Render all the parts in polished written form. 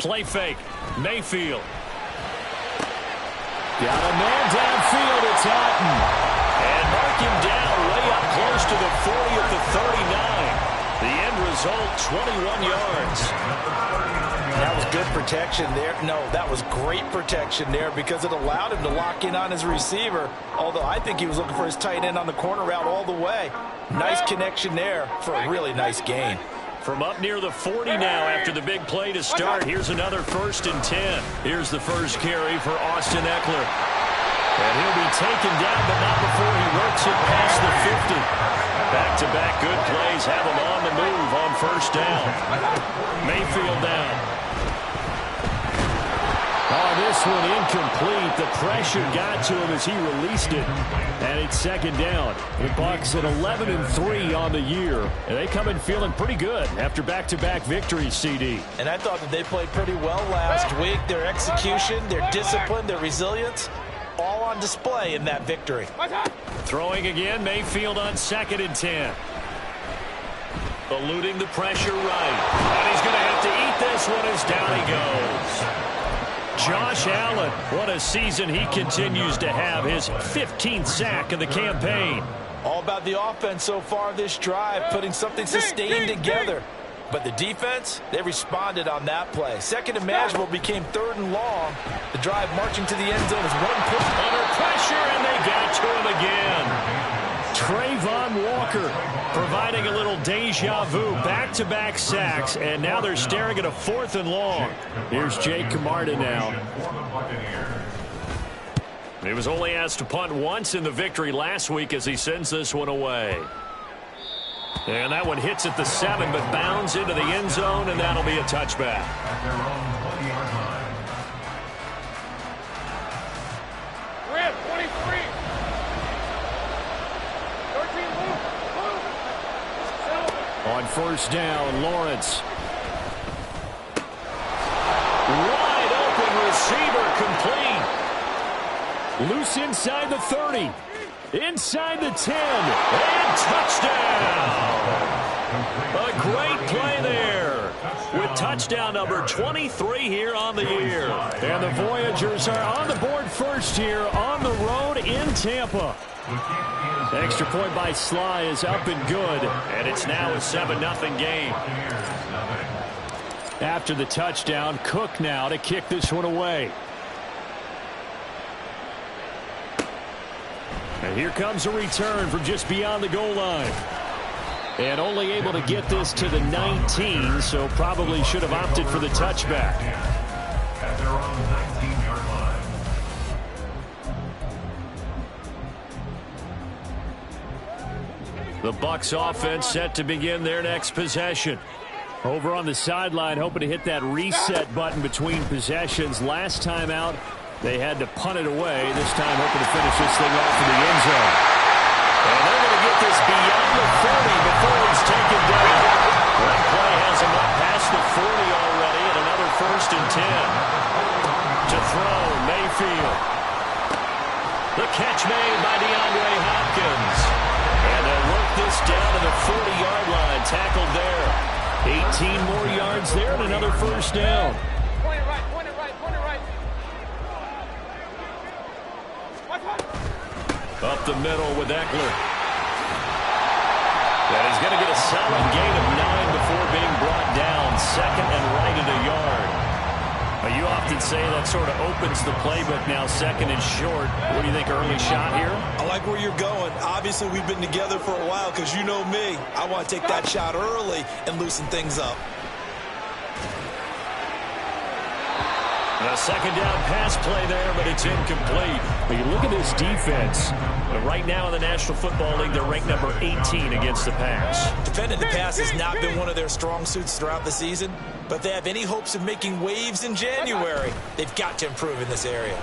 Play fake. Mayfield. Got a man downfield. It's Houghton. And mark him down way up close to the 40 at the 39. The end result, 21 yards. That was good protection there. No, that was great protection there because it allowed him to lock in on his receiver. Although I think he was looking for his tight end on the corner route all the way. Nice connection there for a really nice gain. From up near the 40 now after the big play to start. Here's another 1st and 10. Here's the first carry for Austin Ekeler. And he'll be taken down, but not before he works it past the 50. Back-to-back good plays have him on the move on 1st down. Mayfield down. Oh, this one incomplete. The pressure got to him as he released it. And it's 2nd down. The Bucs at 11-3 on the year. And they come in feeling pretty good after back-to-back victories, CD. And I thought that they played pretty well last week. Their execution, their discipline, their resilience, all on display in that victory. Throwing again, Mayfield on 2nd and 10. Eluding the pressure right. And he's going to have to eat this one as down he goes. Josh Allen, what a season he continues to have. His 15th sack of the campaign. All about the offense so far this drive, putting something sustained together. But the defense, they responded on that play. 2nd and manageable became 3rd and long. The drive marching to the end zone is 1 push. Under pressure, and they got to him again. Trayvon Walker providing a little deja vu. Back-to-back sacks, and now they're staring at a 4th and long. Here's Jake Camarda now. He was only asked to punt once in the victory last week as he sends this one away. And that one hits at the 7, but bounds into the end zone, and that'll be a touchback. On 1st down, Lawrence. Wide open receiver complete. Loose inside the 30. Inside the 10. And touchdown. A great play there. With touchdown number 23 here on the year. And the Voyagers are on the board first here on the road in Tampa. Extra point by Sly is up and good. And it's now a 7-0 game. After the touchdown, Cook now to kick this one away. And here comes a return from just beyond the goal line. And only able to get this to the 19, so probably should have opted for the touchback. At their own 19-yard line. The Bucs offense set to begin their next possession. Over on the sideline, hoping to hit that reset button between possessions. Last time out, they had to punt it away. This time hoping to finish this thing off in the end zone. And they're going to get this beyond the 30 before he's taken down. One play has him up past the 40 already, and another 1st and 10. To throw, Mayfield. The catch made by DeAndre Hopkins. And they'll work this down to the 40-yard line. Tackled there. 18 more yards there and another 1st down. Point it right, point it right, point it right. Up the middle with Ekeler. And he's going to get a solid gain of 9 before being brought down. 2nd and right at a yard. You often say that sort of opens the playbook now, 2nd and short. What do you think, early shot here? I like where you're going. Obviously, we've been together for a while because you know me. I want to take that shot early and loosen things up. A 2nd down pass play there, but it's incomplete. But you look at this defense. Right now in the National Football League, they're ranked number 18 against the pass. Defending the pass has not been one of their strong suits throughout the season, but if they have any hopes of making waves in January, they've got to improve in this area.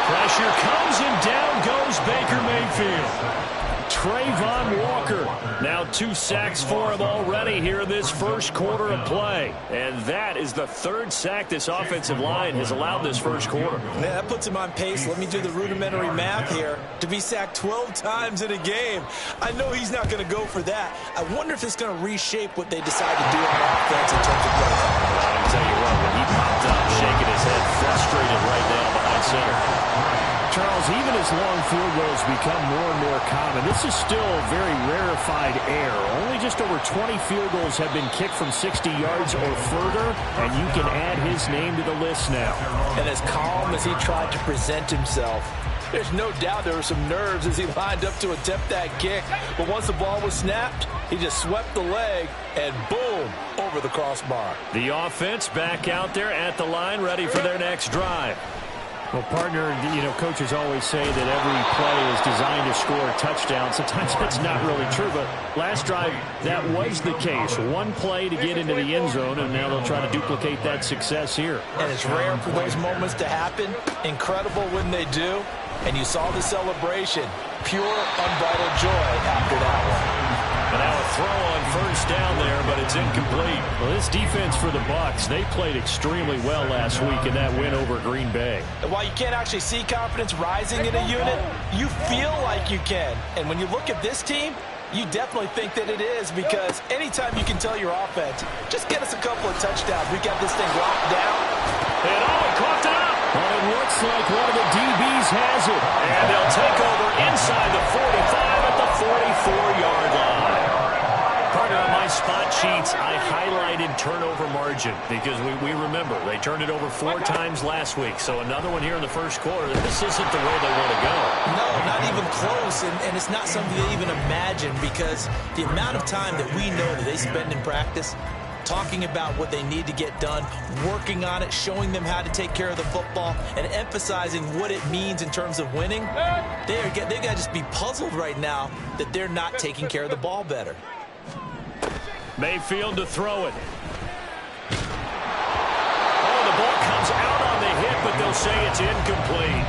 Pressure comes and down goes Baker Mayfield. Trayvon Walker, now 2 sacks for him already here in this first quarter of play. And that is the 3rd sack this offensive line has allowed this first quarter. Man, that puts him on pace. Let me do the rudimentary math here. To be sacked 12 times in a game, I know he's not going to go for that. I wonder if it's going to reshape what they decide to do on offense in terms of play. even as long field goals become more and more common, this is still very rarefied air. Only just over 20 field goals have been kicked from 60 yards or further, and you can add his name to the list now. And as calm as he tried to present himself, there's no doubt there were some nerves as he lined up to attempt that kick. But once the ball was snapped, he just swept the leg and boom, over the crossbar. The offense back out there at the line, ready for their next drive. Well, partner, coaches always say that every play is designed to score a touchdown. Sometimes that's not really true, but last drive, that was the case. One play to get into the end zone, and now they'll try to duplicate that success here. And it's rare for those moments to happen. Incredible when they do. And you saw the celebration. Pure, unbridled joy after that one. And now a throw on first down there, but it's incomplete. Well, this defense for the Bucs, they played extremely well last week in that win over Green Bay. And while you can't actually see confidence rising in a unit, you feel like you can. And when you look at this team, you definitely think that it is, because anytime you can tell your offense, just get us a couple of touchdowns, we got this thing locked down. And he coughed it up. Well, it looks like one of the DBs has it. And they'll take over inside the 45 at the 44-yard line. Partner, on my spot sheets, I highlighted turnover margin because we remember they turned it over 4 times last week. So another one here in the first quarter. This isn't the way they want to go. No, not even close, and it's not something they even imagine, because the amount of time that we know that they spend in practice talking about what they need to get done, working on it, showing them how to take care of the football, and emphasizing what it means in terms of winning, they got to just be puzzled right now that they're not taking care of the ball better. Mayfield to throw it. Oh, the ball comes out on the hit, but they'll say it's incomplete.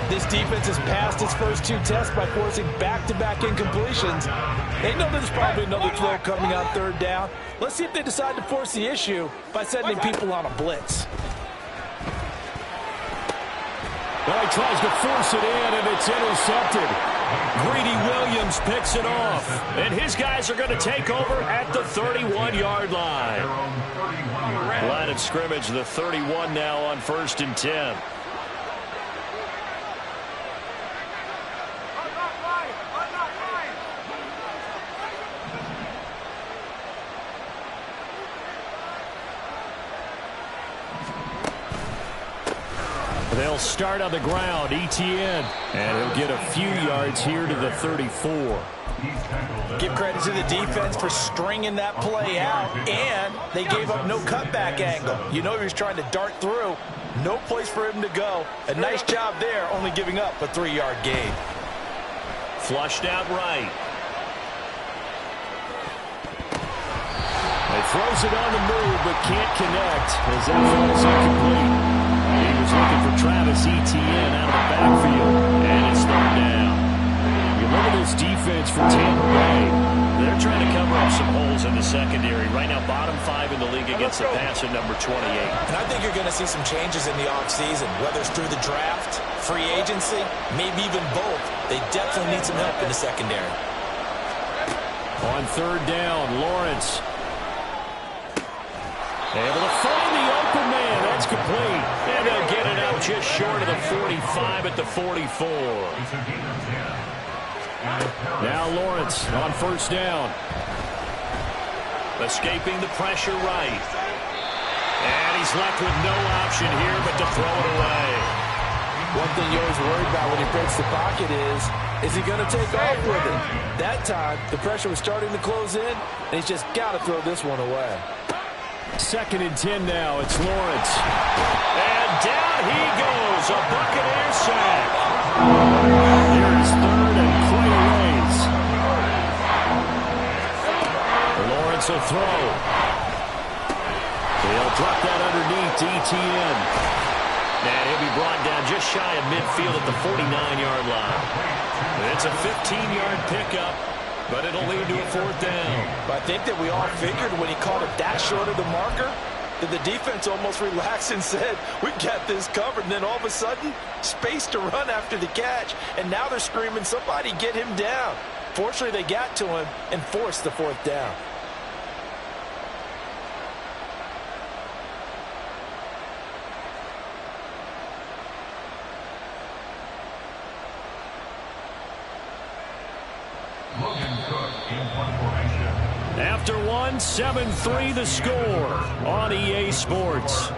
This defense has passed its first 2 tests by forcing back-to-back incompletions. They know there's probably another throw coming on third down. Let's see if they decide to force the issue by sending people on a blitz. Well, he tries to force it in, and it's intercepted. Greedy Williams picks it off. And his guys are going to take over at the 31-yard line. Line of scrimmage, the 31 now on 1st and 10. They'll start on the ground, Etienne, and he'll get a few yards here to the 34. Give credit to the defense for stringing that play out, and they gave up no cutback angle. You know he was trying to dart through. No place for him to go. A nice job there, only giving up a 3-yard gain. Flushed out right. He throws it on the move, but can't connect as that falls incomplete. He was looking for Travis Etienne out of the backfield, and it's third down. You look at this defense for Tampa Bay. They're trying to cover up some holes in the secondary. Right now, bottom 5 in the league against the pass at number 28. And I think you're going to see some changes in the offseason, whether it's through the draft, free agency, maybe even both. They definitely need some help in the secondary. On third down, Lawrence. Able to find the open man. That's complete. And they'll get it out just short of the 45 at the 44. Now Lawrence on first down. Escaping the pressure right. And he's left with no option here but to throw it away. One thing you always worry about when he breaks the pocket is he going to take off with it? That time, the pressure was starting to close in, and he's just got to throw this one away. 2nd and 10 now. It's Lawrence. And down he goes. A Buccaneer sack. Here's 3rd and quite a ways. Lawrence will throw. He'll drop that underneath to Etienne. And he'll be brought down just shy of midfield at the 49-yard line. It's a 15-yard pickup, but it'll lead to a 4th down. But I think that we all figured when he called it that short of the marker that the defense almost relaxed and said, we got this covered. And then all of a sudden, space to run after the catch. And now they're screaming, somebody get him down. Fortunately, they got to him and forced the 4th down. After one, 7-3 the score on EA Sports.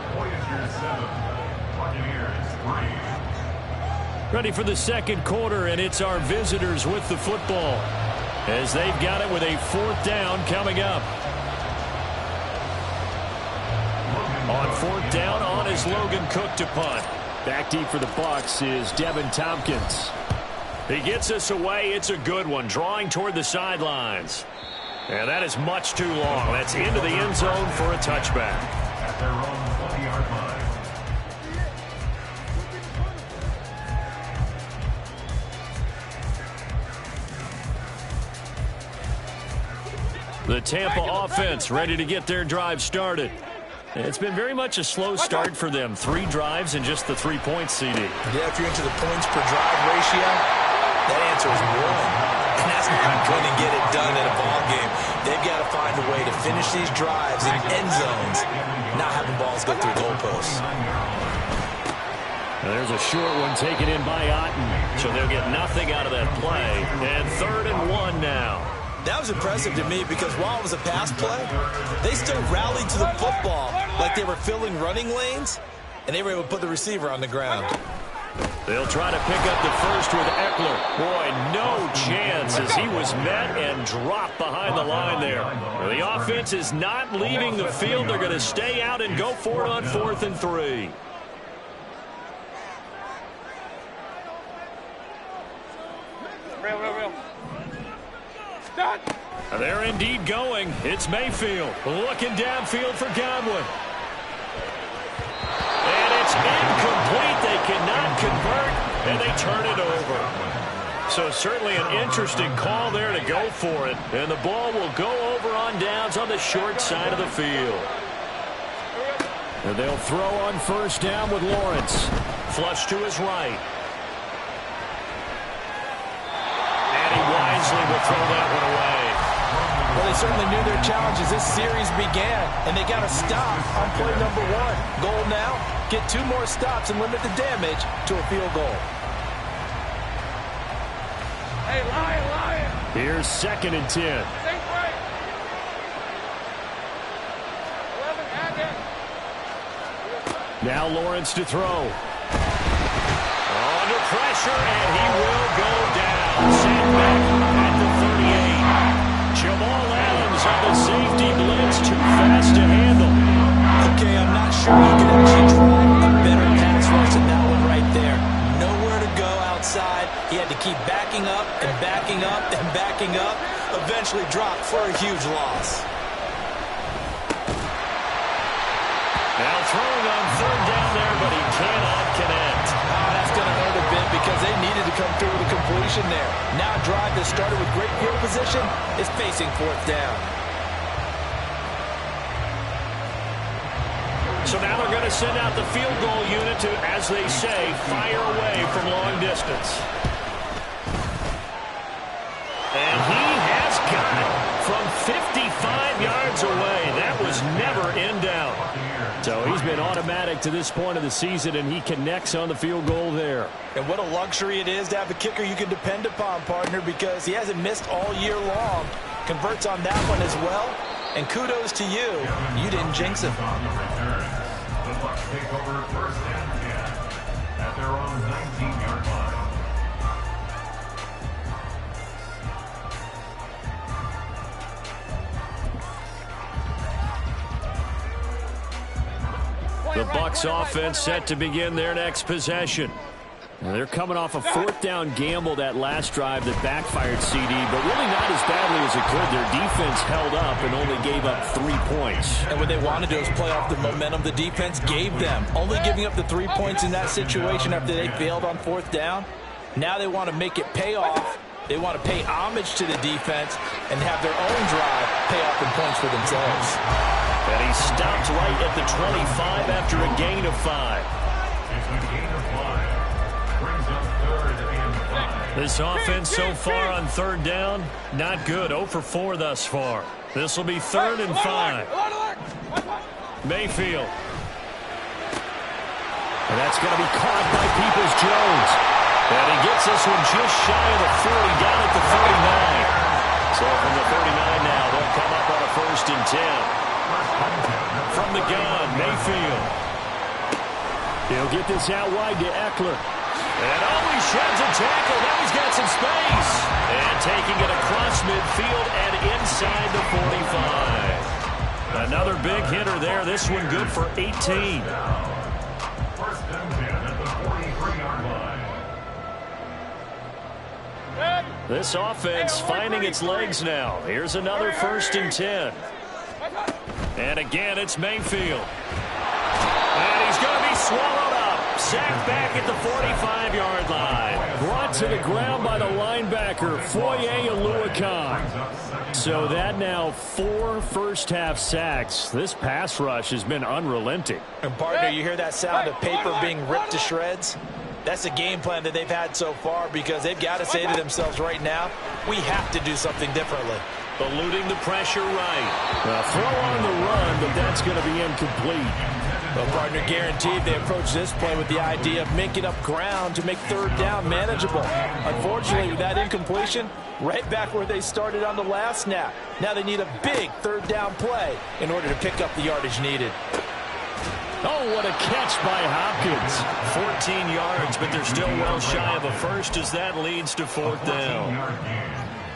Ready for the second quarter, and it's our visitors with the football as they've got it with a fourth down coming up. On fourth down, on is Logan Cook to punt. Back deep for the Bucs is Devin Tompkins. He gets us away. It's a good one, drawing toward the sidelines. And that is much too long. That's into the end zone for a touchback. At their own 20-yard line. The Tampa offense ready to get their drive started. It's been very much a slow start for them. 3 drives and just the 3 points, CD. Yeah, if you're into the points per drive ratio, that answer is 1. And that's not going to get it done in a ball game. They've got to find a way to finish these drives in end zones, not having balls go through goalposts. There's a short one taken in by Otten, so they'll get nothing out of that play. And 3rd and 1 now. That was impressive to me because while it was a pass play, they still rallied to the football like they were filling running lanes, and they were able to put the receiver on the ground. They'll try to pick up the first with Eckler. Boy, no chance as he was met and dropped behind the line there. The offense is not leaving the field. They're going to stay out and go for it on 4th and 3. Real. They're indeed going. It's Mayfield looking downfield for Godwin. And it's incomplete. They cannot convert, and they turn it over. So certainly an interesting call there to go for it. And the ball will go over on downs on the short side of the field. And they'll throw on first down with Lawrence. Flush to his right. And he wisely will throw that one away. Well, they certainly knew their challenge as this series began, and they got to stop on play number 1. Goal now, get 2 more stops and limit the damage to a field goal. Hey, Lion. Here's 2nd and 10. Think right. 11, add that. Now Lawrence to throw. Under pressure, and he will go down. Sent back at the 38. Jamal Adams on the safety blitz, too fast to handle. Okay, I'm not sure you can actually draw a better pass rush than that one right there. Nowhere to go outside. He had to keep backing up and backing up and backing up. Eventually dropped for a huge loss. Now throwing on 3rd down there, but he cannot connect. That's going to hurt a bit because they needed to come through with a completion there. Now a drive that started with great field position is facing 4th down. So now they're going to send out the field goal unit to, as they say, fire away from long distance. And he has got it from 55 yards away. That was never in doubt. So he's been automatic to this point of the season, and he connects on the field goal there. And what a luxury it is to have a kicker you can depend upon, partner, because he hasn't missed all year long. Converts on that one as well. And kudos to you. You didn't jinx him. The Bucs take over 1st and 10 at their own 19-yard line. The Bucs offense set to begin their next possession. Now they're coming off a 4th down gamble that last drive that backfired, CD, but really not as badly as it could. Their defense held up and only gave up 3 points. And what they wanted to do is play off the momentum the defense gave them. Only giving up the 3 points in that situation after they failed on 4th down. Now they want to make it pay off. They want to pay homage to the defense and have their own drive pay off in points for themselves. And he stopped right at the 25 after a gain of 5. It's a gain of 5. Brings up 3rd and 5. This offense so far on 3rd down, not good. 0 for 4 thus far. This will be 3rd and 5. Mayfield. And that's going to be caught by Peoples-Jones. And he gets this one just shy of the 40, down at the 39. So from the 39 now, they'll come up on a 1st and 10. From the gun, Mayfield. He'll get this out wide to Eckler. And he sheds a tackle. Now he's got some space. And taking it across midfield and inside the 45. Another big hitter there. This one good for 18. 1st and 10 at the 43-yard line. This offense finding its legs now. Here's another 1st and 10. And again, it's Mayfield. And he's going to be swallowed up. Sacked back at the 45-yard line. Brought to the ground by the linebacker, Foye Oluokun. So that now 4 first-half sacks. This pass rush has been unrelenting. And partner, you hear that sound of paper being ripped to shreds? That's the game plan that they've had so far, because they've got to say to themselves right now, we have to do something differently. Eluding the pressure right. Throw on the run, but that's going to be incomplete. Well, partner, guaranteed they approach this play with the idea of making up ground to make 3rd down manageable. Unfortunately, with that incompletion, right back where they started on the last snap. Now they need a big 3rd down play in order to pick up the yardage needed. Oh, what a catch by Hopkins. 14 yards, but they're still well shy of a first as that leads to 4th down.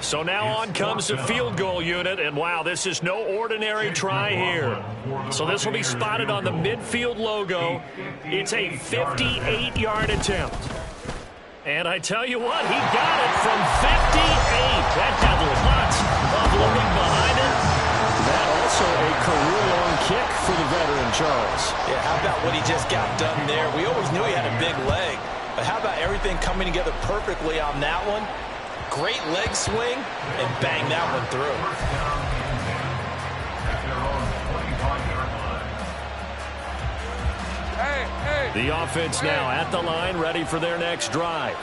So now on comes the field goal unit, and wow, this is no ordinary try here. So this will be spotted on the midfield logo. It's a 58-yard attempt. And I tell you what, he got it from 58. That had lots of loading behind it. That also a career-long kick for the veteran, Charles. Yeah, how about what he just got done there? We always knew he had a big leg, but how about everything coming together perfectly on that one? Great leg swing, and bang that one through. The offense now at the line, ready for their next drive.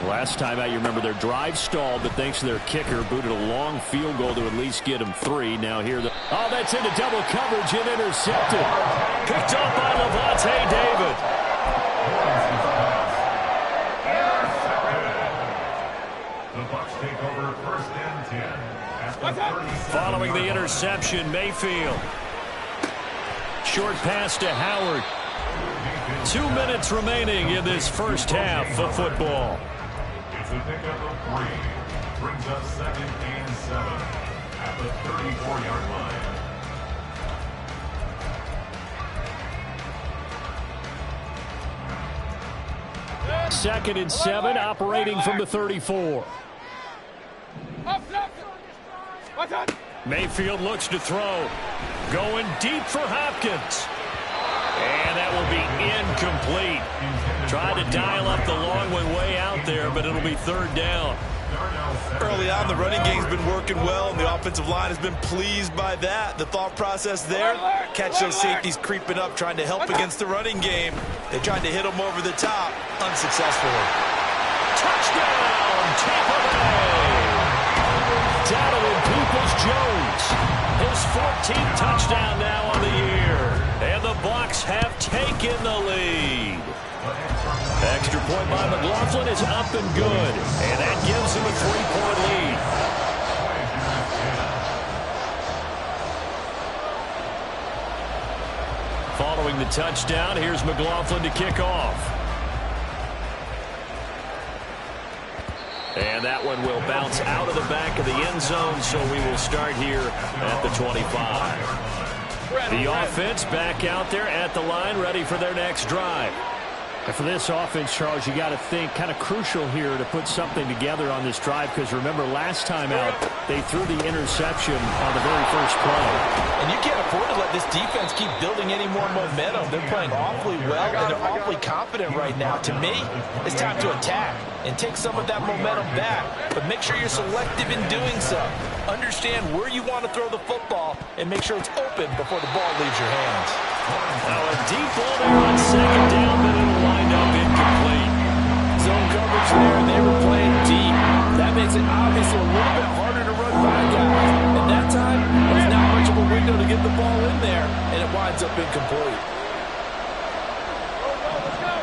Last time out, you remember their drive stalled, but thanks to their kicker, booted a long field goal to at least get them 3. Now here, that's into double coverage and intercepted. Picked up by Lavonte David. Following the interception, Mayfield. Short pass to Howard. 2 minutes remaining in this first half of football. It's a pickup of 3. Brings up 2nd and 7 at the 34-yard line. 2nd and 7, operating from the 34. Mayfield looks to throw. Going deep for Hopkins. And that will be incomplete. Tried to dial up the long one way out there, but it'll be 3rd down. Early on, the running game's been working well, and the offensive line has been pleased by that. The thought process there, catch those safeties creeping up, trying to help against the running game. They tried to hit them over the top, unsuccessfully. Touchdown, Tampa Bay! Donovan Peoples-Jones, his 14th touchdown now on the year. And the Bucs have taken the lead. Extra point by McLaughlin is up and good. And that gives him a 3-point lead. Following the touchdown, here's McLaughlin to kick off. And that one will bounce out of the back of the end zone, so we will start here at the 25. The offense back out there at the line, ready for their next drive. And for this offense, Charles, you got to think kind of crucial here to put something together on this drive, because remember last time out they threw the interception on the very first play. And you can't afford to let this defense keep building any more momentum. They're playing awfully well, and they're awfully confident right now. To me, it's time to attack and take some of that momentum back, but make sure you're selective in doing so. Understand where you want to throw the football and make sure it's open before the ball leaves your hands. Now a deep ball there on 2nd down, but it'll wind up incomplete. Zone coverage there, and they were playing deep. That makes it obviously a little bit harder to run by guys. And that time, there's not much of a window to get the ball in there, and it winds up incomplete. Let's go.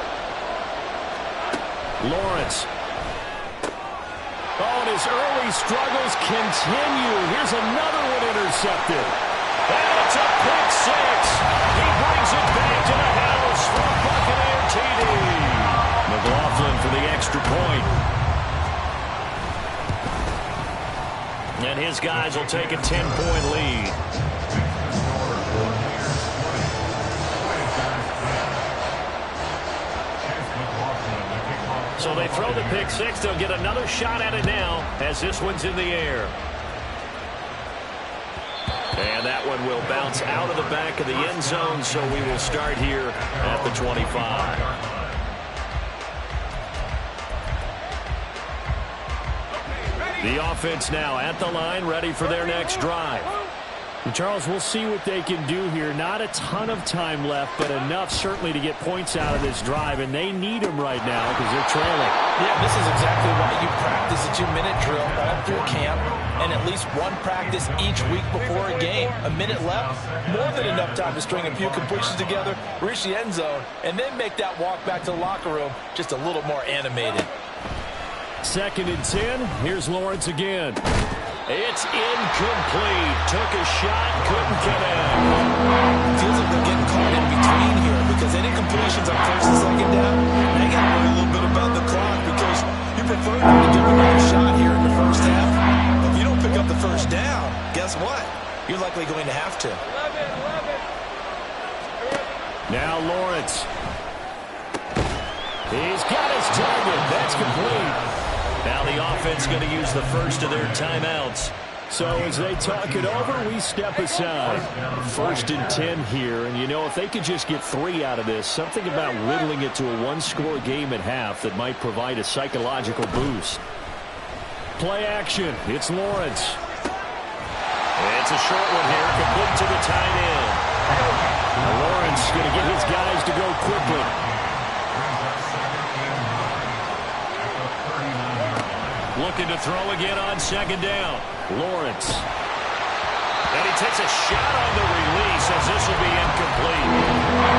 Lawrence. Oh, and his early struggles continue. Here's another one intercepted. And it's a pick six. He brings it back to the house for a Buccaneer TD. McLaughlin for the extra point. And his guys will take a 10-point lead. So they throw the pick six. They'll get another shot at it now as this one's in the air. And that one will bounce out of the back of the end zone, so we will start here at the 25. The offense now at the line, ready for their next drive. And Charles, we'll see what they can do here. Not a ton of time left, but enough certainly to get points out of this drive, and they need them right now because they're trailing. Yeah, this is exactly why you practice a 2-minute drill all through camp and at least one practice each week before a game. A minute left, more than enough time to string a few completions together, reach the end zone, and then make that walk back to the locker room just a little more animated. 2nd and 10. Here's Lawrence again. It's incomplete. Took a shot, couldn't connect. Feels like they're getting caught in between here because any completions on 1st and 2nd down, they got to worry a little bit about the clock because you prefer them to give another shot here in the first half. If you don't pick up the first down, guess what? You're likely going to have to. 11. Now Lawrence. He's got his target. That's complete. Now the offense going to use the first of their timeouts. So as they talk it over, we step aside. 1st and 10 here. And, you know, if they could just get 3 out of this, something about whittling it to a 1-score game at half that might provide a psychological boost. Play action. It's Lawrence. It's a short one here, complete to the tight end. Now Lawrence going to get his guys to go quickly. Looking to throw again on 2nd down. Lawrence. And he takes a shot on the release as this will be incomplete.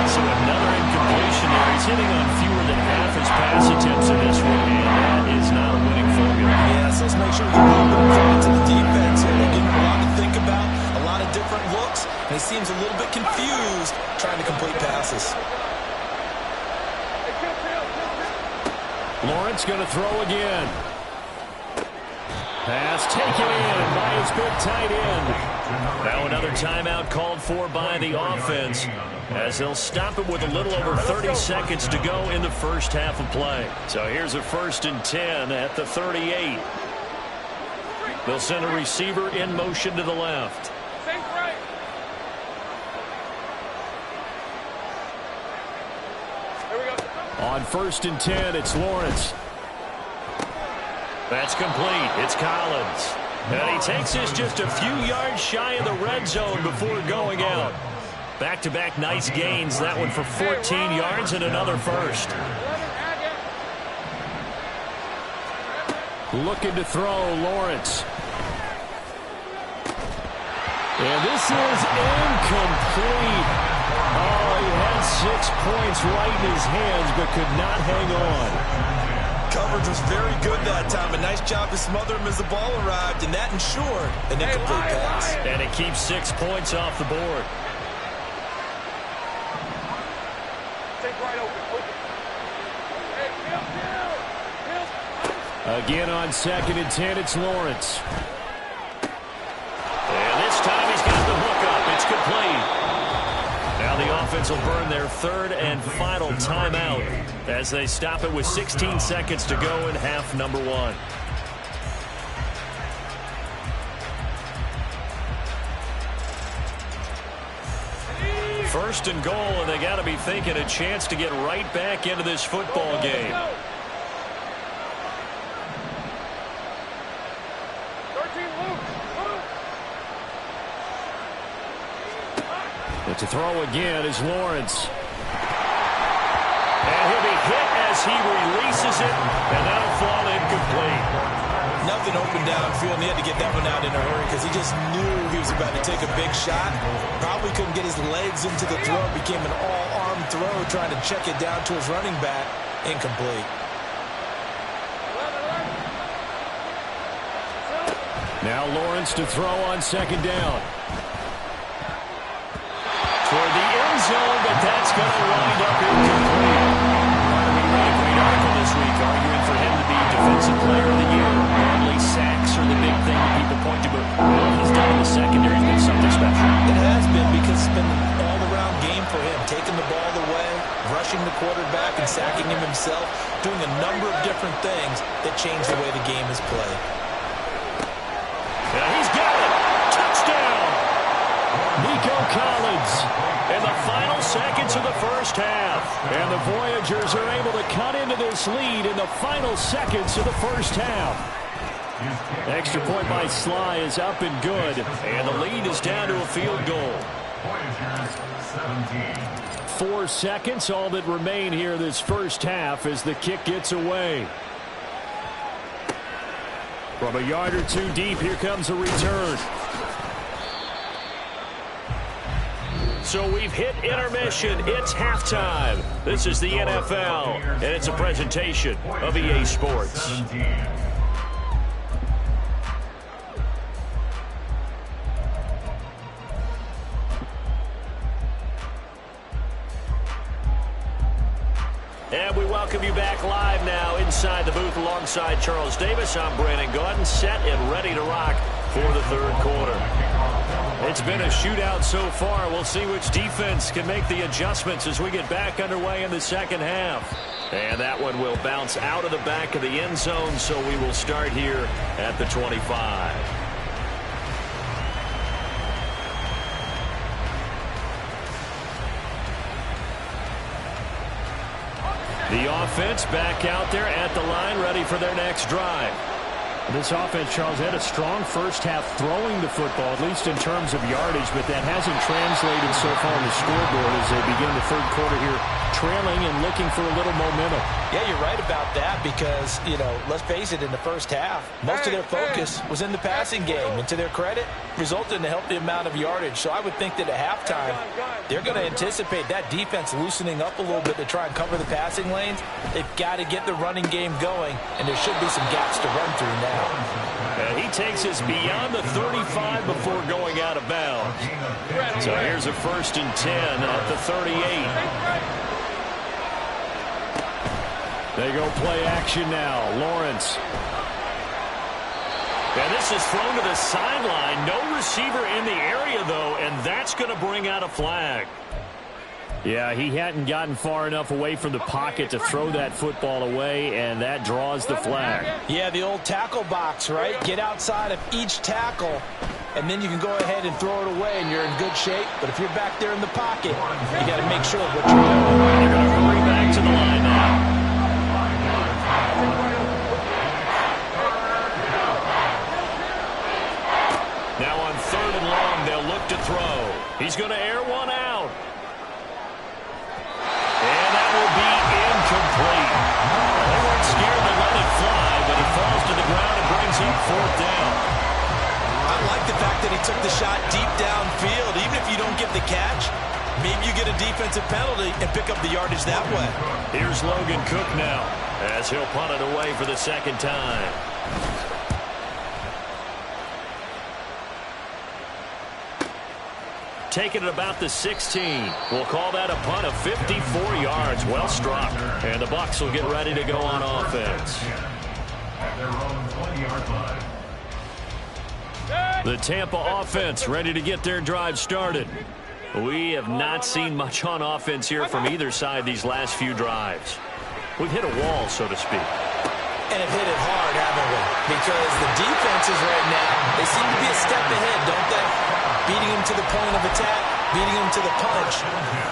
So another incompletion there. He's hitting on fewer than half his pass attempts in this one, and that is not a winning formula. Yes, let's make sure we get a little bit of credit to the defense here. They're getting a lot to think about, a lot of different looks, and he seems a little bit confused trying to complete passes. Lawrence going to throw again. Pass taken in by his big tight end. Now another timeout called for by the offense as they'll stop it with a little over 30 seconds to go in the first half of play. So here's a 1st and 10 at the 38. They'll send a receiver in motion to the left. On 1st and 10, it's Lawrence. That's complete. It's Collins. And he takes this just a few yards shy of the red zone before going out. Back-to-back nice gains. That one for 14 yards and another first. Looking to throw, Lawrence. And this is incomplete. Oh, he had 6 points right in his hands but could not hang on. Coverage was very good that time. A nice job to smother him as the ball arrived, and that ensured an incomplete pass. And it keeps 6 points off the board. Again on 2nd and 10, it's Lawrence. And this time he's got the hook up. It's complete. Now the offense will burn their 3rd and final timeout as they stop it with 16 seconds to go in half number 1. First and goal, and they got to be thinking a chance to get right back into this football game. And to throw again is Lawrence. And he'll be hit as he releases it, and that'll fall incomplete. Nothing open downfield, and he had to get that one out in a hurry because he just knew he was about to take a big shot. Probably couldn't get his legs into the throw. It became an all-arm throw trying to check it down to his running back. Incomplete. Now Lawrence to throw on second down. Toward the end zone, but that's going to wind up incomplete. We read a great article this week arguing for him to be Defensive Player of the Year. Normally sacks are the big thing that people point to, but what he's done in the secondary has been something special. It has been because it's been an all-around game for him, taking the ball away, rushing the quarterback and sacking him himself, doing a number of different things that change the way the game is played. Now he's got it. Touchdown. Nico Collins in the final seconds of the first half. And the Voyagers are able to cut into this lead in the final seconds of the first half. Extra point by Sly is up and good. And the lead is down to a field goal. Voyagers 17. 4 seconds, all that remain here this first half as the kick gets away. From a yard or two deep, here comes a return. So we've hit intermission. It's halftime. This is the NFL, and it's a presentation of EA Sports. 17. And we welcome you back live now inside the booth alongside Charles Davis. I'm Brandon Gaudin, set and ready to rock for the third quarter. It's been a shootout so far. We'll see which defense can make the adjustments as we get back underway in the second half. And that one will bounce out of the back of the end zone, so we will start here at the 25. The offense back out there at the line, ready for their next drive. This offense, Charles, had a strong first half throwing the football, at least in terms of yardage, but that hasn't translated so far on the scoreboard as they begin the third quarter here, trailing and looking for a little momentum. Yeah, you're right about that because, let's face it, in the first half, most of their focus was in the passing game. And to their credit, resulted in a healthy amount of yardage. So I would think that at halftime, they're going to anticipate that defense loosening up a little bit to try and cover the passing lanes. They've got to get the running game going, and there should be some gaps to run through now. And he takes us beyond the 35 before going out of bounds. So here's a 1st and 10 at the 38. They go play action now. Lawrence. And this is thrown to the sideline. No receiver in the area, though, and that's going to bring out a flag. Yeah, he hadn't gotten far enough away from the pocket to throw that football away, and that draws the flag. Yeah, the old tackle box, right? Get outside of each tackle, and then you can go ahead and throw it away, and you're in good shape. But if you're back there in the pocket, you got to make sure of what you're doing. They're going to hurry back to the line now. Now on 3rd and long, they'll look to throw. He's going to air one out. And that will be incomplete. They weren't scared to let it fly, but it falls to the ground and brings up 4th down. I like the fact that he took the shot deep downfield. Even if you don't get the catch, maybe you get a defensive penalty and pick up the yardage that way. Here's Logan Cook now as he'll punt it away for the second time. Taking it about the 16. We'll call that a punt of 54 yards. Well struck. And the Bucs will get ready to go on offense. At their own 20-yard line. The Tampa offense ready to get their drive started. We have not seen much on offense here from either side these last few drives. We've hit a wall, so to speak. And have hit it hard, haven't we? Because the defenses right now, they seem to be a step ahead, don't they? Beating them to the point of attack, beating them to the punch.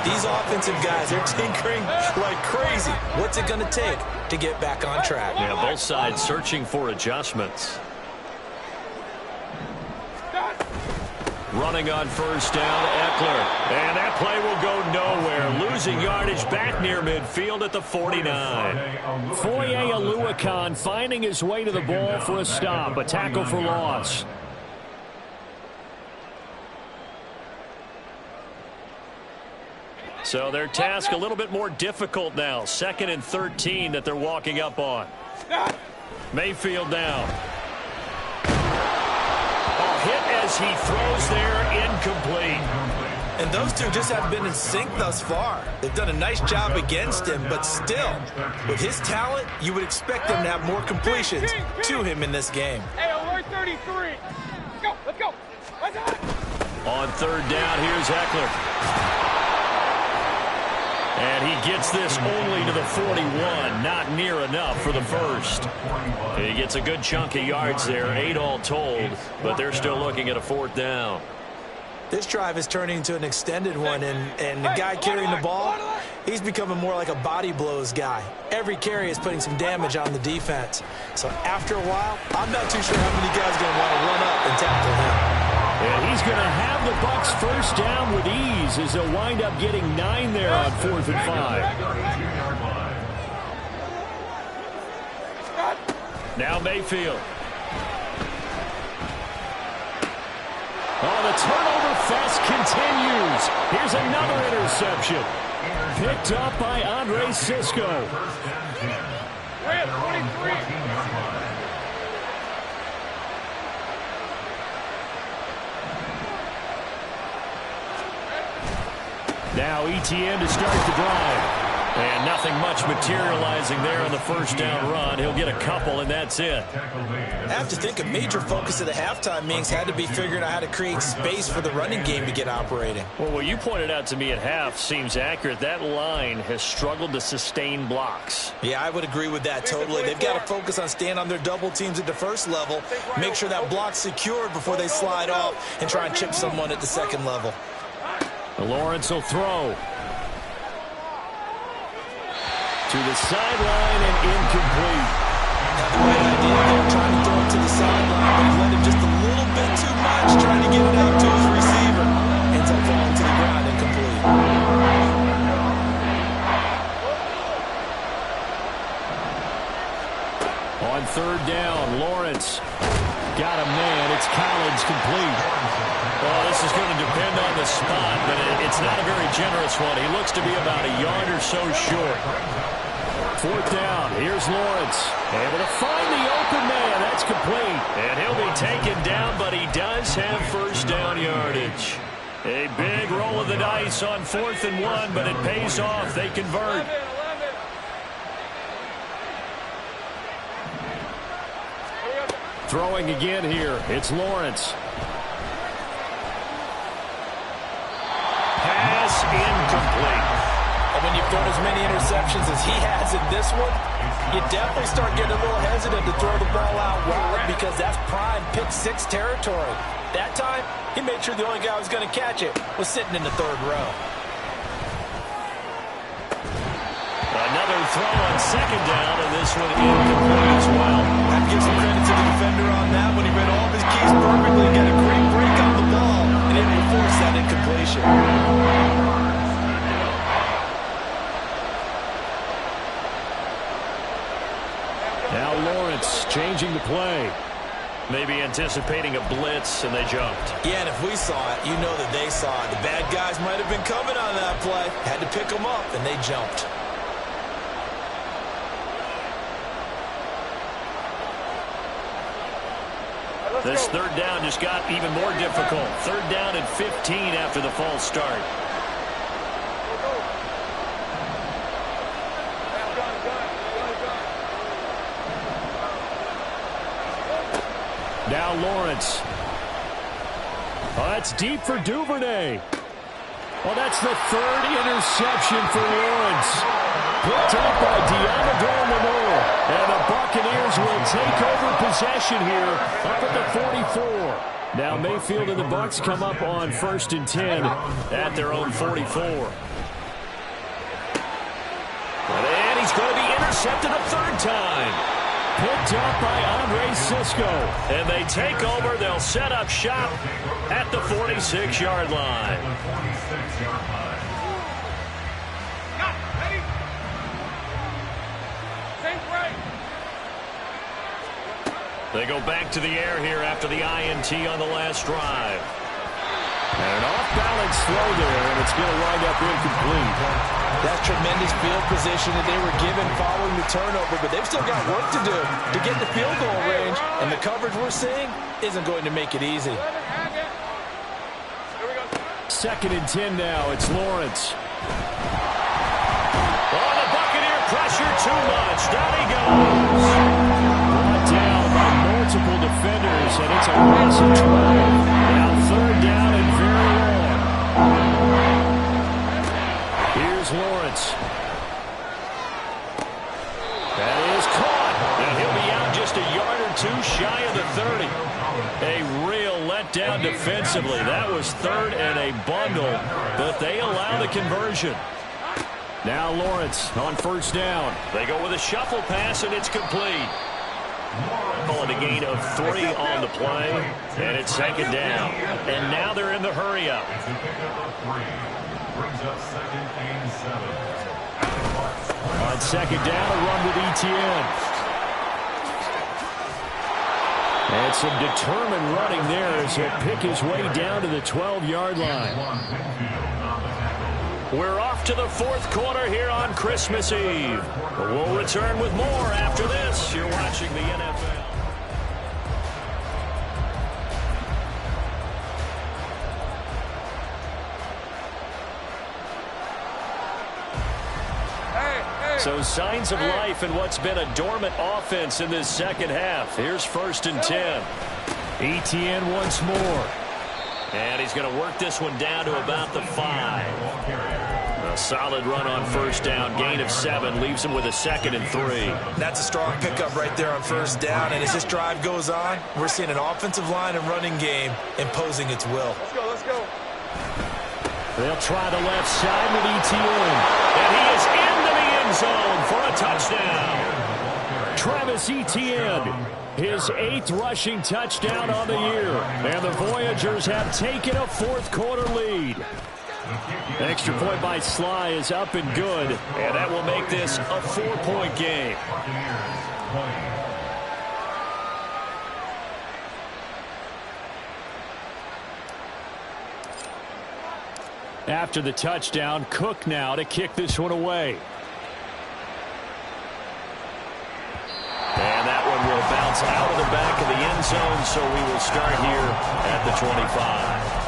These offensive guys, they're tinkering like crazy. What's it going to take to get back on track? Yeah, both sides searching for adjustments. Running on 1st down, Eckler. And that play will go nowhere. Losing yardage back near midfield at the 49. Foye Oluokun finding his way to the ball for a stop. A tackle for loss. So their task a little bit more difficult now. 2nd and 13 that they're walking up on. Mayfield down. as he throws there, incomplete. And those two just have been in sync thus far. They've done a nice job against him, but still, with his talent, you would expect them to have more completions to him in this game. Hey, alert 33. Let's go. Let's go. On third down, here's Eckler. And he gets this only to the 41, not near enough for the first. He gets a good chunk of yards there, 8 all told, but they're still looking at a fourth down. This drive is turning into an extended one, and the guy carrying the ball, he's becoming more like a body blows guy. Every carry is putting some damage on the defense. So after a while, I'm not too sure how many guys are going to want to run up and tackle him. And he's going to have the Bucs first down with ease as they'll wind up getting 9 there on 4th and 5. Now Mayfield. Oh, the turnover fest continues. Here's another interception. Picked up by Andre Cisco. We're at 23. Now ETN to start the drive. And nothing much materializing there on the first down run. He'll get a couple, and that's it. I have to think a major focus of the halftime meetings had to be figuring out how to create space for the running game to get operating. Well, what you pointed out to me at half seems accurate. That line has struggled to sustain blocks. Yeah, I would agree with that totally. They've got to focus on staying on their double teams at the first level, make sure that block's secured before they slide off and try and chip someone at the second level. Lawrence will throw. To the sideline and incomplete. Now the right idea there, trying to throw it to the sideline, but he let him just a little bit too much, trying to get it out to his receiver. Ends up falling to the ground incomplete. On third down, Lawrence got a man. It's Collins complete. Well, this is going to depend on the spot, but it's not a very generous one. He looks to be about a yard or so short. Fourth down, here's Lawrence. Able to find the open man. That's complete. And he'll be taken down, but he does have first down yardage. A big roll of the dice on 4th and 1, but it pays off. They convert. 11. Throwing again here. It's Lawrence. Pass incomplete. And when you've thrown as many interceptions as he has in this one, you definitely start getting a little hesitant to throw the ball out wide because that's prime pick 6 territory. That time, he made sure the only guy who was going to catch it was sitting in the third row. Another throw on second down, and this one incomplete as well. Have to give some credit to the defender on that when he read all of his keys perfectly and got a great break on the ball and able to force that incompletion. Now Lawrence changing the play. Maybe anticipating a blitz, and they jumped. Yeah, and if we saw it, you know that they saw it. The bad guys might have been coming on that play. Had to pick them up, and they jumped. This third down just got even more difficult. Third down and 15 after the false start. Now Lawrence. Oh, that's deep for Duvernay. Well, that's the third interception for Lawrence. Picked up by Diamador Lenore. And the Buccaneers will take over possession here up at the 44. Now Mayfield and the Bucs come up on 1st and 10 at their own 44. And he's going to be intercepted a third time. Picked up by Andre Cisco. And they take over. They'll set up shop at the 46-yard line. They go back to the air here after the INT on the last drive. And an off-balance throw there, and it's going to wind up incomplete. That's tremendous field position that they were given following the turnover, but they've still got work to do to get the field goal range, and the coverage we're seeing isn't going to make it easy. 11, 2nd and 10 now. It's Lawrence. Oh, the Buccaneer pressure too much. Down he goes. Brought down by multiple defenders, and it's a loss of 12. Now 3rd down and very long. Here's Lawrence. That is caught. And he'll be out just a yard or two shy of the 30. A real letdown defensively. That was 3rd and a bundle, but they allow the conversion. Now Lawrence on 1st down. They go with a shuffle pass, and it's complete. Calling a gain of 3 on the play, and it's 2nd down. And now they're in the hurry-up. On 2nd down, a run with Etienne. And some determined running there as he'll pick his way down to the 12-yard line. We're off to the 4th quarter here on Christmas Eve. We'll return with more after this. You're watching the NFL. So signs of life in what's been a dormant offense in this 2nd half. Here's 1st and 10. Etienne once more. And he's going to work this one down to about the 5. A solid run on 1st down. Gain of 7 leaves him with a 2nd and 3. That's a strong pickup right there on 1st down. And as this drive goes on, we're seeing an offensive line and running game imposing its will. Let's go, let's go. They'll try the left side with Etienne. And he is into the end zone for a touchdown. Travis Etienne, his 8th rushing touchdown on the year. And the Voyagers have taken a 4th quarter lead. Extra point by Sly is up and good. And that will make this a 4-point game. After the touchdown, Cook now to kick this one away. And that one will bounce out of the back of the end zone, so we will start here at the 25.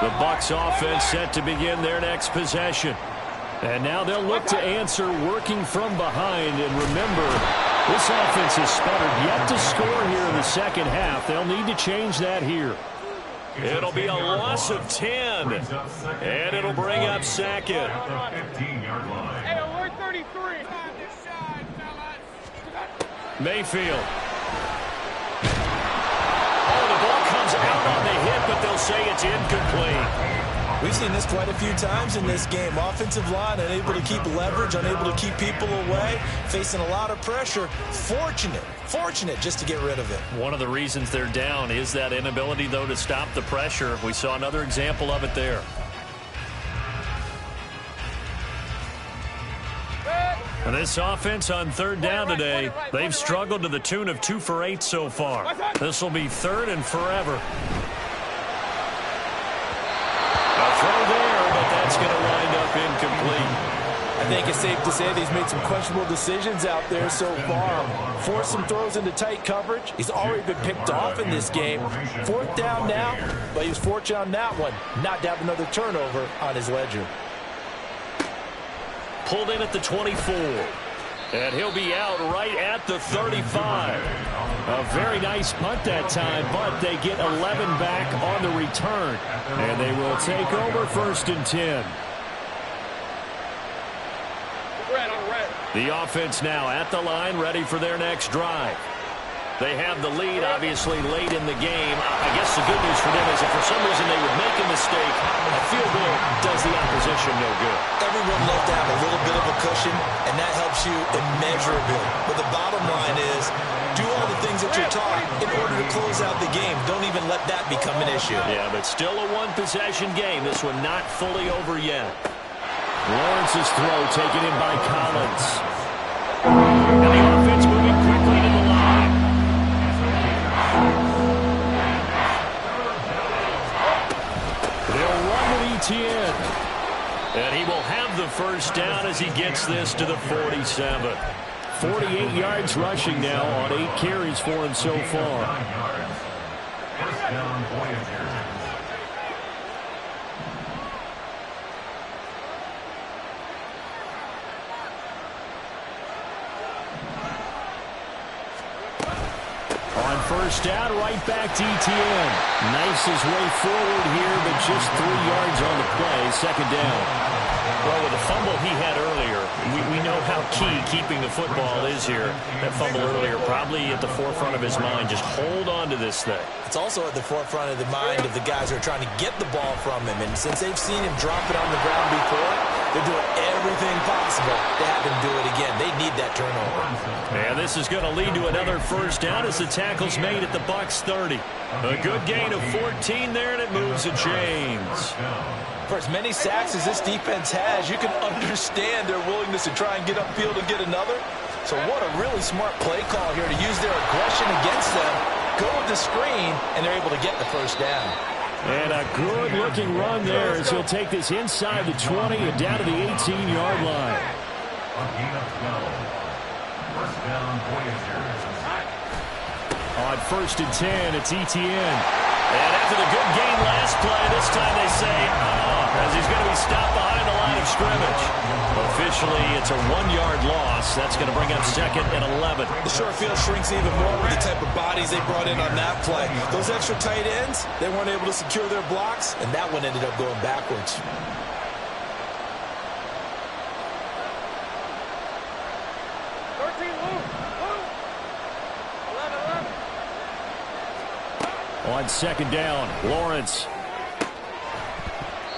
The Bucs offense set to begin their next possession. And now they'll look to answer working from behind. And remember, this offense has sputtered yet to score here in the 2nd half. They'll need to change that here. It'll be a loss of 10, and it'll bring up 2nd. Hey, alert 33. Mayfield. Oh, the ball comes out on the hit, but they'll say it's incomplete. We've seen this quite a few times in this game. Offensive line unable to keep leverage, unable to keep people away, facing a lot of pressure. Fortunate just to get rid of it. One of the reasons they're down is that inability, though, to stop the pressure. We saw another example of it there. And this offense on 3rd down today, they've struggled to the tune of 2 for 8 so far. This will be 3rd and forever. A throw there, but that's going to wind up incomplete. I think it's safe to say that he's made some questionable decisions out there so far. Forced some throws into tight coverage. He's already been picked off in this game. 4th down now, but he was fortunate on that one. Not to have another turnover on his ledger. Pulled in at the 24. And he'll be out right at the 35. A very nice punt that time, but they get 11 back on the return. And they will take over 1st and 10. The offense now at the line, ready for their next drive. They have the lead, obviously, late in the game. I guess the good news for them is if for some reason they would make a mistake, a field goal does the opposition no good. Everyone loves to have a little bit of a cushion, and that helps you immeasurably. But the bottom line is, do all the things that you're taught in order to close out the game. Don't even let that become an issue. Yeah, but still a one-possession game. This one not fully over yet. Lawrence's throw taken in by Collins. And the offense moving quickly to the line. They'll run with Etienne. And he will have the 1st down as he gets this to the 47. 48 yards rushing now on 8 carries for him so far. down, Voyagers. On first down, right back to ETN. Nice his way forward here, but just 3 yards on the play. Second down. Well, with the fumble he had earlier, we know how key keeping the football is here. That fumble earlier probably at the forefront of his mind. Just hold on to this thing. It's also at the forefront of the mind of the guys who are trying to get the ball from him. And since they've seen him drop it on the ground before, they're doing everything possible to have him do it again. They need that turnover. And this is going to lead to another first down as the tackle's made at the Bucs 30. A good gain of 14 there, and it moves to James. For as many sacks as this defense has, you can understand their willingness to try and get upfield and get another. So what a really smart play call here to use their aggression against them, go with the screen, and they're able to get the first down. And a good-looking run there as he'll take this inside the 20 and down to the 18-yard line. A gain of 12. First down, Voyagers. On first and 10, it's ETN. And after the good gain last play, this time they say, as he's going to be stopped behind the line of scrimmage. Officially, it's a 1-yard loss. That's going to bring up second and 11. The short field shrinks even more with the type of bodies they brought in on that play. Those extra tight ends, they weren't able to secure their blocks, And that one ended up going backwards. On second down, Lawrence.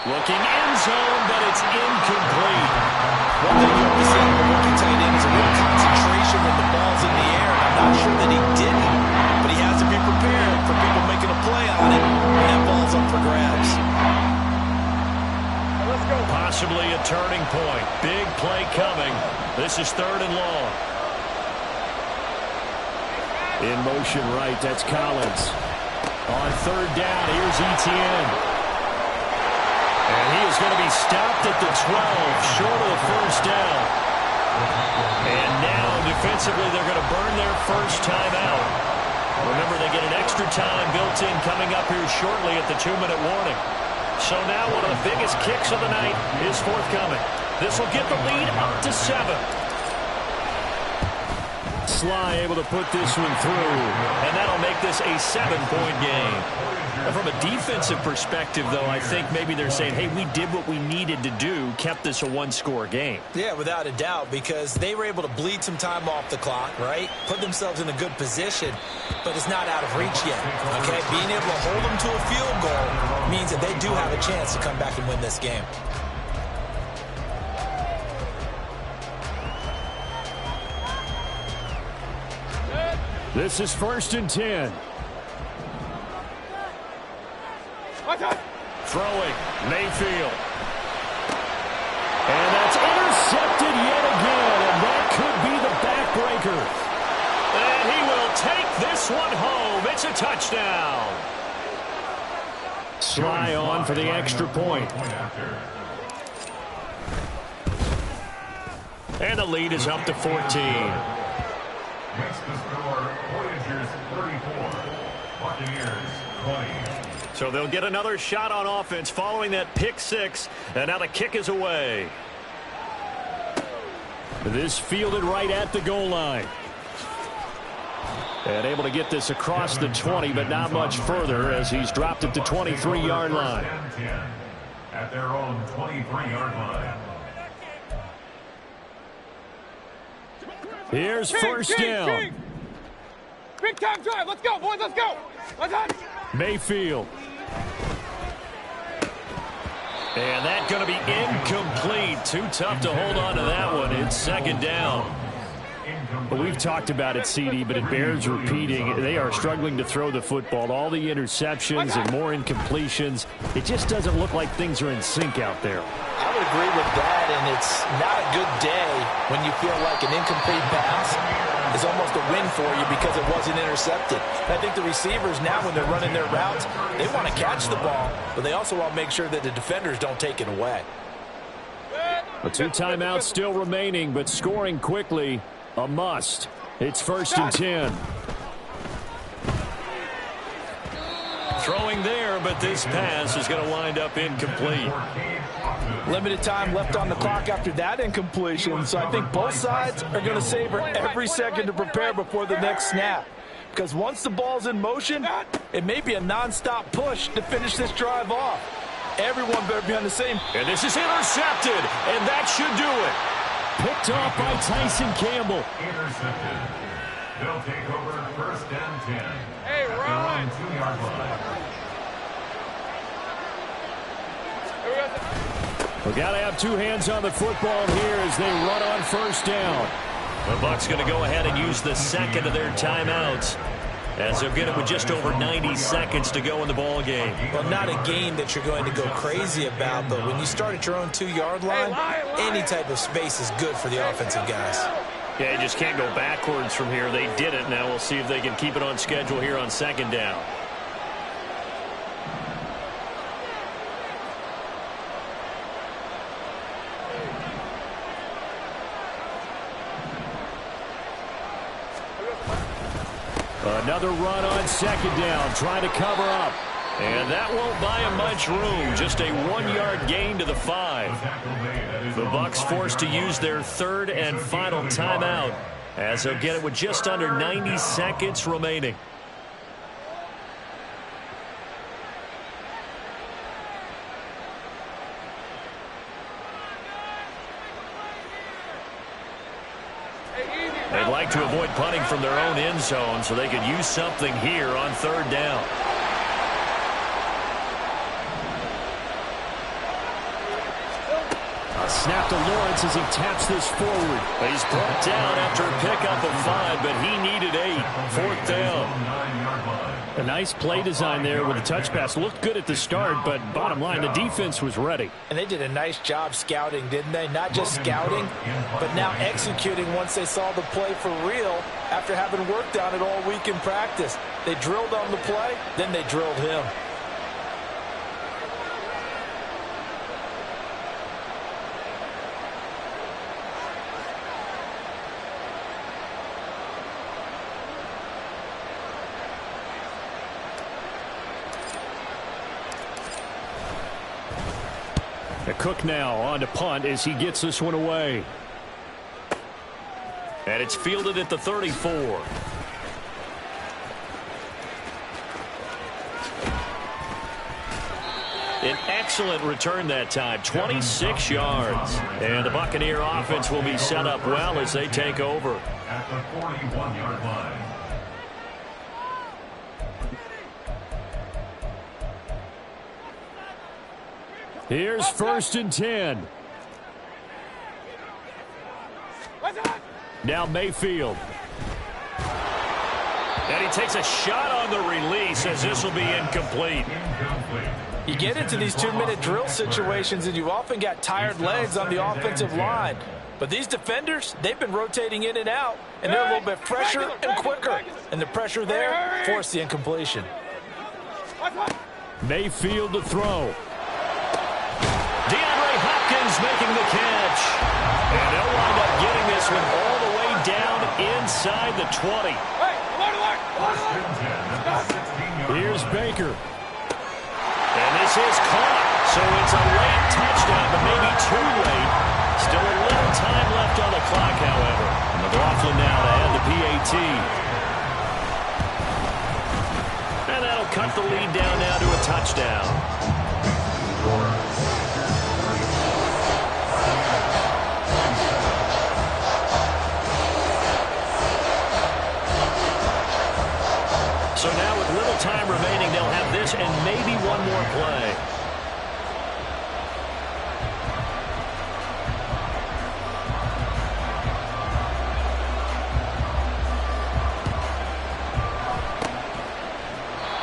Looking end zone, but it's incomplete. One thing you always see out of a rookie tight end is a real concentration when the ball's in the air. And I'm not sure that he didn't, but he has to be prepared for people making a play on it, and that ball's up for grabs. Let's go. Possibly a turning point. Big play coming. This is third and long. In motion right, that's Collins. On third down, here's ETN. And he is going to be stopped at the 12, short of the first down. And now, defensively, they're going to burn their first time out. Remember, they get an extra time built in coming up here shortly at the 2-minute warning. So now one of the biggest kicks of the night is forthcoming. This will get the lead up to 7. Sly able to put this one through, and that'll make this a 7-point game. From a defensive perspective, though, I think maybe they're saying, hey, we did what we needed to do, kept this a 1-score game. Yeah, without a doubt, because they were able to bleed some time off the clock, right? Put themselves in a good position, but it's not out of reach yet, okay? Being able to hold them to a field goal means that they do have a chance to come back and win this game. This is first and 10. Throwing, Mayfield. And that's intercepted yet again, and that could be the backbreaker. And he will take this one home. It's a touchdown. Sly on for the extra point. And the lead is up to 14. Makes the score Voyagers 34, Buccaneers 20. So they'll get another shot on offense following that pick 6, and now the kick is away. This fielded right at the goal line. And able to get this across the 20, but not much further as he's dropped it to 23-yard line. At their own 23-yard line. Here's first down. Big time drive. Let's go, boys. Let's go. Let's go. Mayfield. And that's going to be incomplete. Too tough to hold on to that one. It's second down. Well, we've talked about it, CD, but it bears repeating. They are struggling to throw the football. All the interceptions and more incompletions. It just doesn't look like things are in sync out there. I would agree with that, and it's not a good day when you feel like an incomplete pass is almost a win for you because it wasn't intercepted. I think the receivers now, when they're running their routes, they want to catch the ball, but they also want to make sure that the defenders don't take it away. A 2 timeouts still remaining, but scoring quickly, a must. It's first and 10. there, but this pass is going to wind up incomplete. Limited time left on the clock after that incompletion, so I think both sides are going to savor every second to prepare before the next snap. Because once the ball's in motion, it may be a non-stop push to finish this drive off. Everyone better be on the same. And this is intercepted, and that should do it. Picked off by Tyson Campbell. Intercepted. They'll take over first and 10. Hey, Ron. 2-yard line. We got to have two hands on the football here as they run on first down. The Bucs going to go ahead and use the second of their timeouts, as they'll get it with just over 90 seconds to go in the ball game. Well, not a game that you're going to go crazy about, but when you start at your own 2-yard line, any type of space is good for the offensive guys. Yeah, you just can't go backwards from here. They did it. Now we'll see if they can keep it on schedule here on second down. Another run on second down, trying to cover up. And that won't buy him much room. Just a 1-yard gain to the 5. The Bucs forced to use their third and final timeout, as they'll get it with just under 90 seconds remaining. They'd like to avoid punting from their own end zone so they could use something here on third down. A snap to Lawrence as he taps this forward. He's brought down after a pickup of 5, but he needed 8. Fourth down. A nice play design there with the touch pass. Looked good at the start, but bottom line, the defense was ready. And they did a nice job scouting, didn't they? Not just scouting, but now executing once they saw the play for real after having worked on it all week in practice. They drilled on the play, then they drilled him. Cook now on to punt as he gets this one away. And it's fielded at the 34. An excellent return that time, 26 yards. And the Buccaneer offense will be set up well as they take over. At the 41-yard line. Here's first and 10. Now Mayfield. And he takes a shot on the release as this will be incomplete. You get into these 2-minute drill situations and you often got tired legs on the offensive line. But these defenders, they've been rotating in and out, and they're a little bit fresher and quicker. And the pressure there forced the incompletion. Mayfield to throw. DeAndre Hopkins making the catch. And they'll wind up getting this one all the way down inside the 20. Here's Baker. And this is caught. So it's a late touchdown, but maybe too late. Still a little time left on the clock, however. And McLaughlin now to add the PAT. And that'll cut the lead down now to a touchdown. So now with little time remaining, they'll have this and maybe one more play.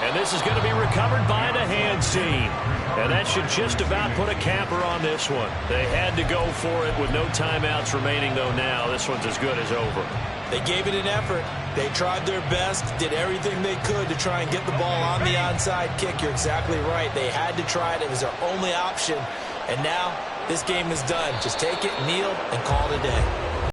And this is going to be recovered by the hands team. And that should just about put a capper on this one. They had to go for it with no timeouts remaining, though now this one's as good as over. They gave it an effort. They tried their best, did everything they could to try and get the ball on the onside kick. You're exactly right. They had to try it. It was their only option. And now this game is done. Just take it, kneel, and call it a day.